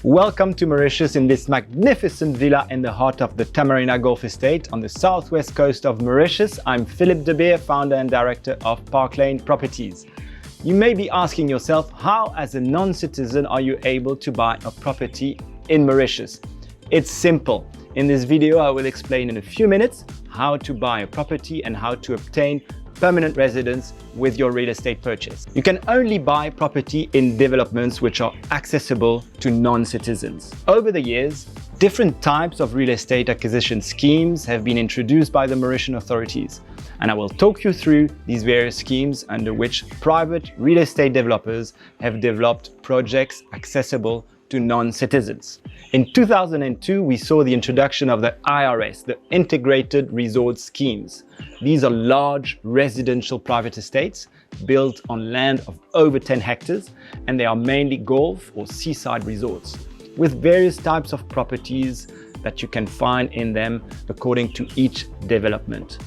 Welcome to Mauritius in this magnificent villa in the heart of the Tamarina Golf Estate on the southwest coast of Mauritius. I'm Philippe de Beer, founder and director of Park Lane Properties. You may be asking yourself, how as a non-citizen are you able to buy a property in Mauritius? It's simple. In this video, I will explain in a few minutes how to buy a property and how to obtain permanent residence with your real estate purchase. You can only buy property in developments which are accessible to non-citizens. Over the years, different types of real estate acquisition schemes have been introduced by the Mauritian authorities, and I will talk you through these various schemes under which private real estate developers have developed projects accessible to non-citizens. In 2002, we saw the introduction of the IRS, the Integrated Resort Schemes. These are large residential private estates built on land of over 10 hectares, and they are mainly golf or seaside resorts with various types of properties that you can find in them according to each development.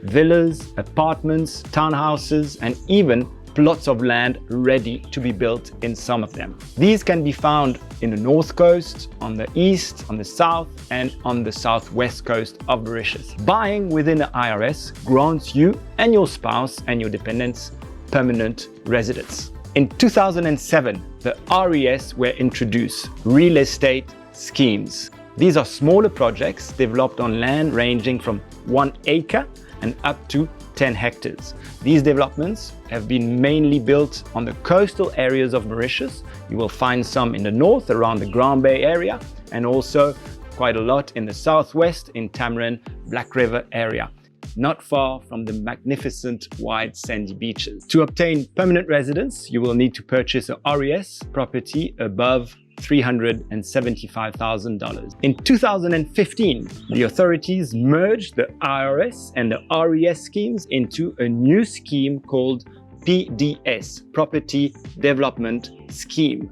Villas, apartments, townhouses, and even plots of land ready to be built in some of them. These can be found in the north coast, on the east, on the south, and on the southwest coast of Mauritius. Buying within the IRS grants you and your spouse and your dependents permanent residence. In 2007, the RES were introduced, real estate schemes. These are smaller projects developed on land ranging from 1 acre and up to 10 hectares. These developments have been mainly built on the coastal areas of Mauritius. You will find some in the north around the Grand Bay area, and also quite a lot in the southwest in Tamarin, Black River area, not far from the magnificent wide sandy beaches. To obtain permanent residence, you will need to purchase a RES property above $375,000. In 2015, the authorities merged the IRS and the RES schemes into a new scheme called PDS, Property Development Scheme.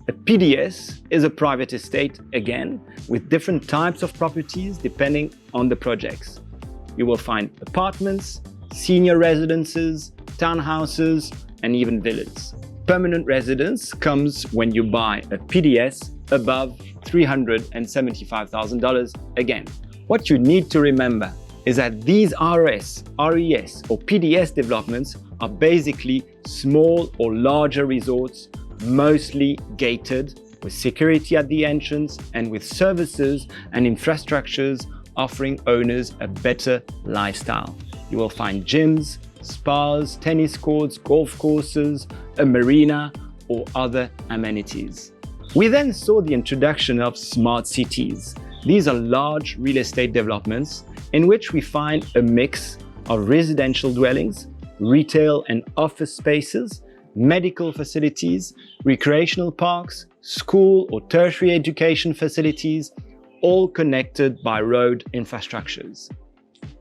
A PDS is a private estate, again, with different types of properties depending on the projects. You will find apartments, senior residences, townhouses, and even villas. Permanent residence comes when you buy a PDS above $375,000 again. What you need to remember is that these RS, RES or PDS developments are basically small or larger resorts, mostly gated, with security at the entrance and with services and infrastructures offering owners a better lifestyle. You will find gyms, spas, tennis courts, golf courses, a marina, or other amenities. We then saw the introduction of smart cities. These are large real estate developments in which we find a mix of residential dwellings, retail and office spaces, medical facilities, recreational parks, school or tertiary education facilities, all connected by road infrastructures.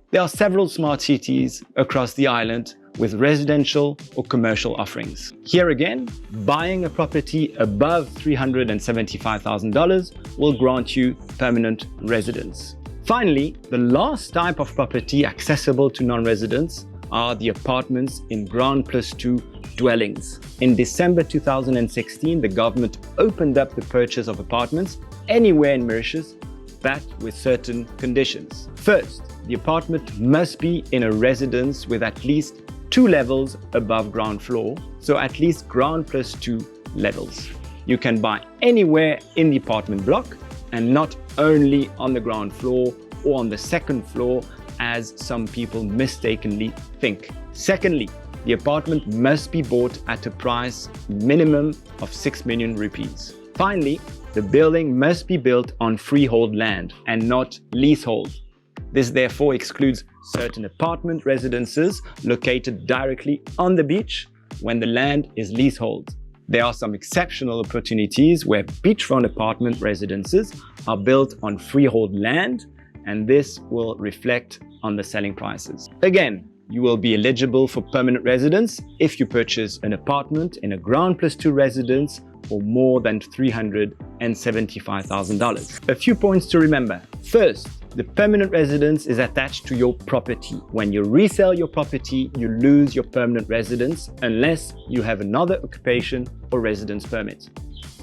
There are several smart cities across the island with residential or commercial offerings. Here again, buying a property above $375,000 will grant you permanent residence. Finally, the last type of property accessible to non-residents are the apartments in Ground Plus 2 dwellings. In December 2016, the government opened up the purchase of apartments anywhere in Mauritius, but with certain conditions. First, the apartment must be in a residence with at least 2 levels above ground floor, so at least ground plus 2 levels. You can buy anywhere in the apartment block and not only on the ground floor or on the second floor as some people mistakenly think. Secondly, the apartment must be bought at a price minimum of 6 million rupees. Finally, the building must be built on freehold land and not leasehold. This therefore excludes certain apartment residences located directly on the beach when the land is leasehold. There are some exceptional opportunities where beachfront apartment residences are built on freehold land, and this will reflect on the selling prices. Again, you will be eligible for permanent residence if you purchase an apartment in a Ground Plus 2 residence for more than $375,000. A few points to remember. First, the permanent residence is attached to your property. When you resell your property, you lose your permanent residence unless you have another occupation or residence permit.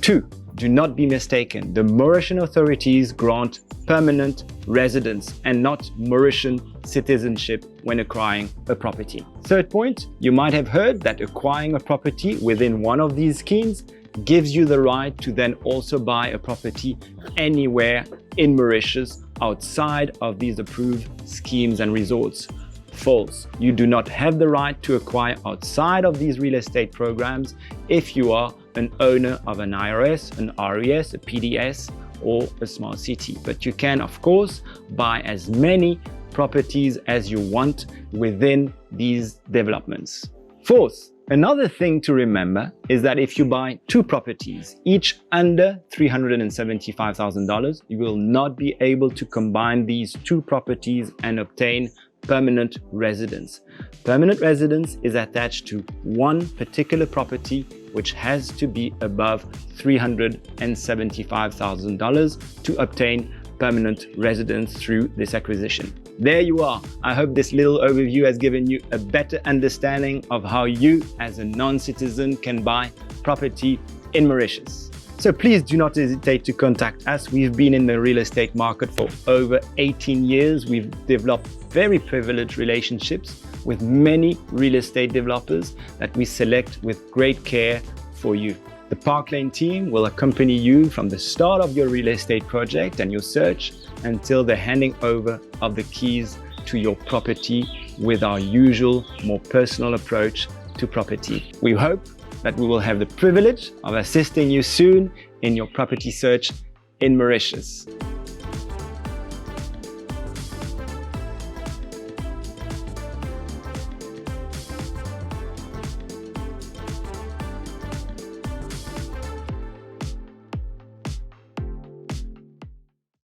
2. do not be mistaken. The Mauritian authorities grant permanent residence and not Mauritian citizenship when acquiring a property. Third point, you might have heard that acquiring a property within one of these schemes gives you the right to then also buy a property anywhere in Mauritius outside of these approved schemes and resorts. False. You do not have the right to acquire outside of these real estate programs if you are an owner of an IRS, an RES, a PDS, or a smart city. But you can, of course, buy as many properties as you want within these developments. Fourth, another thing to remember is that if you buy two properties, each under $375,000, you will not be able to combine these two properties and obtain permanent residence. Permanent residence is attached to one particular property which has to be above $375,000 to obtain permanent residence through this acquisition. There you are. I hope this little overview has given you a better understanding of how you as a non-citizen can buy property in Mauritius. So please do not hesitate to contact us. We've been in the real estate market for over 18 years. We've developed very privileged relationships with many real estate developers that we select with great care for you. The Park Lane team will accompany you from the start of your real estate project and your search until the handing over of the keys to your property with our usual, more personal approach to property. We hope that we will have the privilege of assisting you soon in your property search in Mauritius.